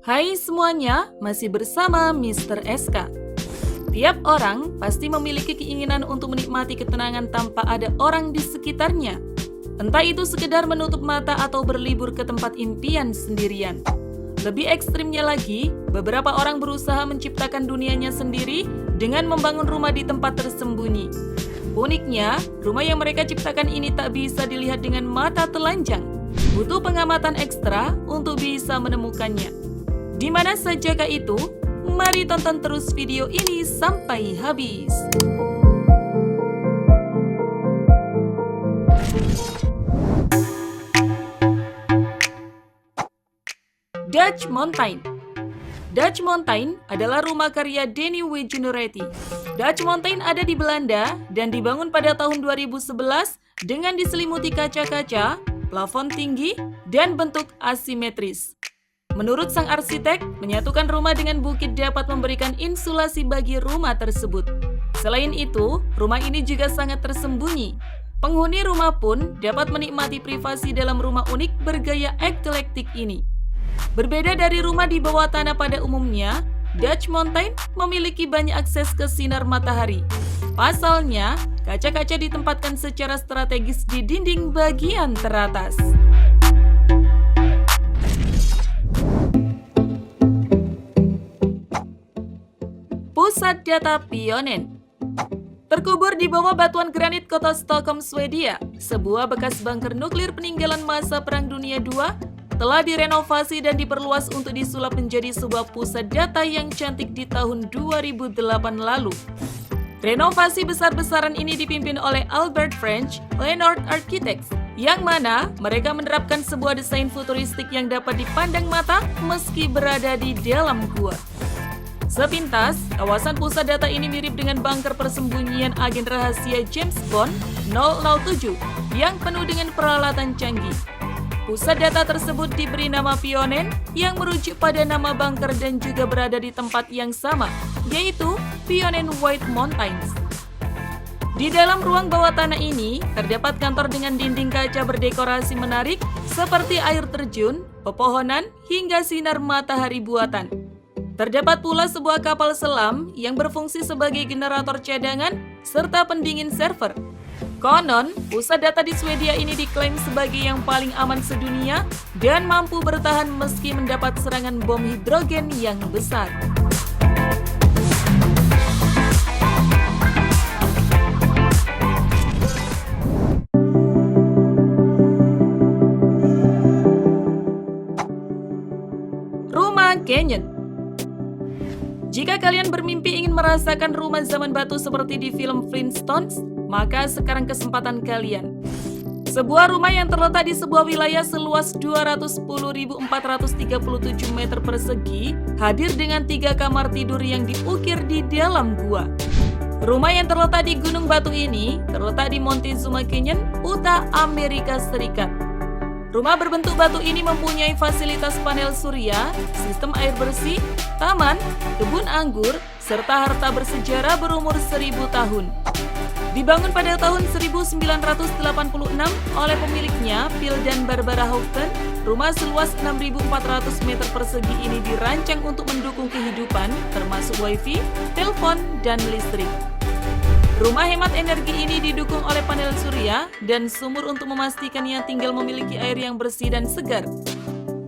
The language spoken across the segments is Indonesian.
Hai semuanya, masih bersama Mr. SK. Tiap orang pasti memiliki keinginan untuk menikmati ketenangan tanpa ada orang di sekitarnya. Entah itu sekedar menutup mata atau berlibur ke tempat impian sendirian. Lebih ekstrimnya lagi, beberapa orang berusaha menciptakan dunianya sendiri dengan membangun rumah di tempat tersembunyi. Uniknya, rumah yang mereka ciptakan ini tak bisa dilihat dengan mata telanjang. Butuh pengamatan ekstra untuk bisa menemukannya. Di mana sajakah itu? Mari tonton terus video ini sampai habis. Dutch Mountain. Dutch Mountain adalah rumah karya Denny Wijenuretti. Dutch Mountain ada di Belanda dan dibangun pada tahun 2011 dengan diselimuti kaca-kaca, plafon tinggi, dan bentuk asimetris. Menurut sang arsitek, menyatukan rumah dengan bukit dapat memberikan insulasi bagi rumah tersebut. Selain itu, rumah ini juga sangat tersembunyi. Penghuni rumah pun dapat menikmati privasi dalam rumah unik bergaya eklektik ini. Berbeda dari rumah di bawah tanah pada umumnya, Dutch Mountain memiliki banyak akses ke sinar matahari. Pasalnya, kaca-kaca ditempatkan secara strategis di dinding bagian teratas. Pusat Data Pionen. Terkubur di bawah batuan granit kota Stockholm, Swedia, sebuah bekas bunker nuklir peninggalan masa Perang Dunia II telah direnovasi dan diperluas untuk disulap menjadi sebuah pusat data yang cantik di tahun 2008 lalu. Renovasi besar-besaran ini dipimpin oleh Albert French Leonard Architects, yang mana mereka menerapkan sebuah desain futuristik yang dapat dipandang mata meski berada di dalam gua. Sepintas, kawasan pusat data ini mirip dengan bunker persembunyian agen rahasia James Bond 007 yang penuh dengan peralatan canggih. Pusat data tersebut diberi nama Pionen yang merujuk pada nama bunker dan juga berada di tempat yang sama, yaitu Pionen White Mountains. Di dalam ruang bawah tanah ini, terdapat kantor dengan dinding kaca berdekorasi menarik seperti air terjun, pepohonan, hingga sinar matahari buatan. Terdapat pula sebuah kapal selam yang berfungsi sebagai generator cadangan serta pendingin server. Konon, pusat data di Swedia ini diklaim sebagai yang paling aman sedunia dan mampu bertahan meski mendapat serangan bom hidrogen yang besar. Rumah Canyon. Jika kalian bermimpi ingin merasakan rumah zaman batu seperti di film Flintstones, maka sekarang kesempatan kalian. Sebuah rumah yang terletak di sebuah wilayah seluas 210.437 meter persegi hadir dengan 3 kamar tidur yang diukir di dalam gua. Rumah yang terletak di Gunung Batu ini terletak di Montezuma Canyon, Utah, Amerika Serikat. Rumah berbentuk batu ini mempunyai fasilitas panel surya, sistem air bersih, taman, kebun anggur, serta harta bersejarah berumur 1000 tahun. Dibangun pada tahun 1986 oleh pemiliknya, Phil dan Barbara Houghton, rumah seluas 6.400 meter persegi ini dirancang untuk mendukung kehidupan, termasuk wifi, telepon, dan listrik. Rumah hemat energi ini didukung oleh panel surya dan sumur untuk memastikan yang tinggal memiliki air yang bersih dan segar.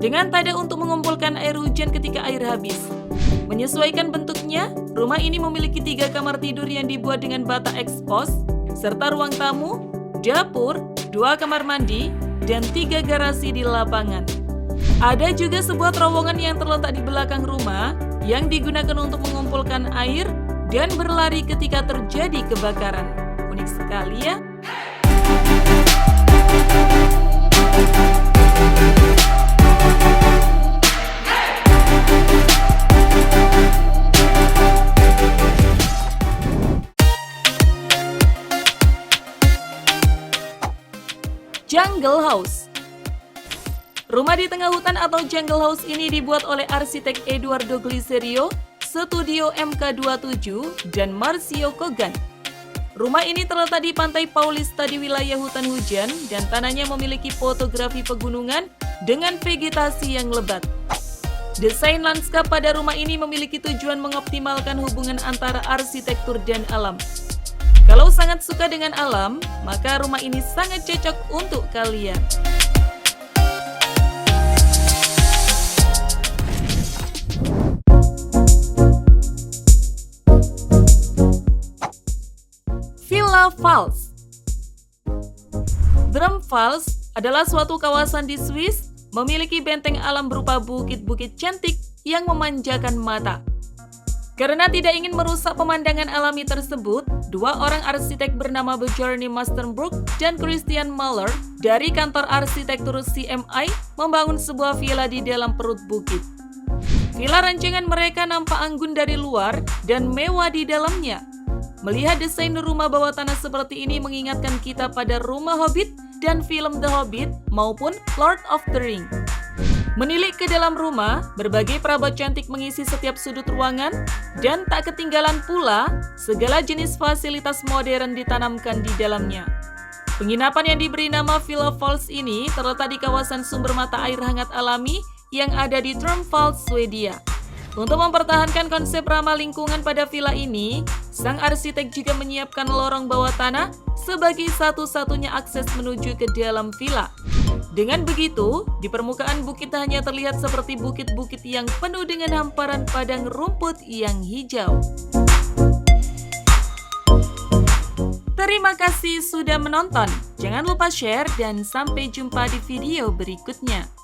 Dengan tada untuk mengumpulkan air hujan ketika air habis. Menyesuaikan bentuknya, rumah ini memiliki 3 kamar tidur yang dibuat dengan bata ekspos, serta ruang tamu, dapur, 2 kamar mandi, dan 3 garasi di lapangan. Ada juga sebuah terowongan yang terletak di belakang rumah yang digunakan untuk mengumpulkan air dan berlari ketika terjadi kebakaran. Unik sekali ya. Jungle House. Rumah di tengah hutan atau Jungle House ini dibuat oleh arsitek Eduardo Gliserio, Studio MK27, dan Marcio Kogan. Rumah ini terletak di pantai Paulista di wilayah hutan hujan dan tanahnya memiliki fotografi pegunungan dengan vegetasi yang lebat. Desain lanskap pada rumah ini memiliki tujuan mengoptimalkan hubungan antara arsitektur dan alam. Kalau sangat suka dengan alam, maka rumah ini sangat cocok untuk kalian. Villa Pfalz. Pfalz adalah suatu kawasan di Swiss, memiliki benteng alam berupa bukit-bukit cantik yang memanjakan mata. Karena tidak ingin merusak pemandangan alami tersebut, dua orang arsitek bernama Bjarne Mastenbroek dan Christian Mahler dari kantor arsitektur CMI membangun sebuah villa di dalam perut bukit. Villa rancangan mereka nampak anggun dari luar dan mewah di dalamnya. Melihat desain rumah bawah tanah seperti ini mengingatkan kita pada rumah Hobbit dan film The Hobbit maupun Lord of the Ring. Menilik ke dalam rumah, berbagai perabot cantik mengisi setiap sudut ruangan, dan tak ketinggalan pula segala jenis fasilitas modern ditanamkan di dalamnya. Penginapan yang diberi nama Villa Pfalz ini terletak di kawasan sumber mata air hangat alami yang ada di Pfalz, Swedia. Untuk mempertahankan konsep ramah lingkungan pada villa ini, sang arsitek juga menyiapkan lorong bawah tanah sebagai satu-satunya akses menuju ke dalam villa. Dengan begitu, di permukaan bukit hanya terlihat seperti bukit-bukit yang penuh dengan hamparan padang rumput yang hijau. Terima kasih sudah menonton. Jangan lupa share dan sampai jumpa di video berikutnya.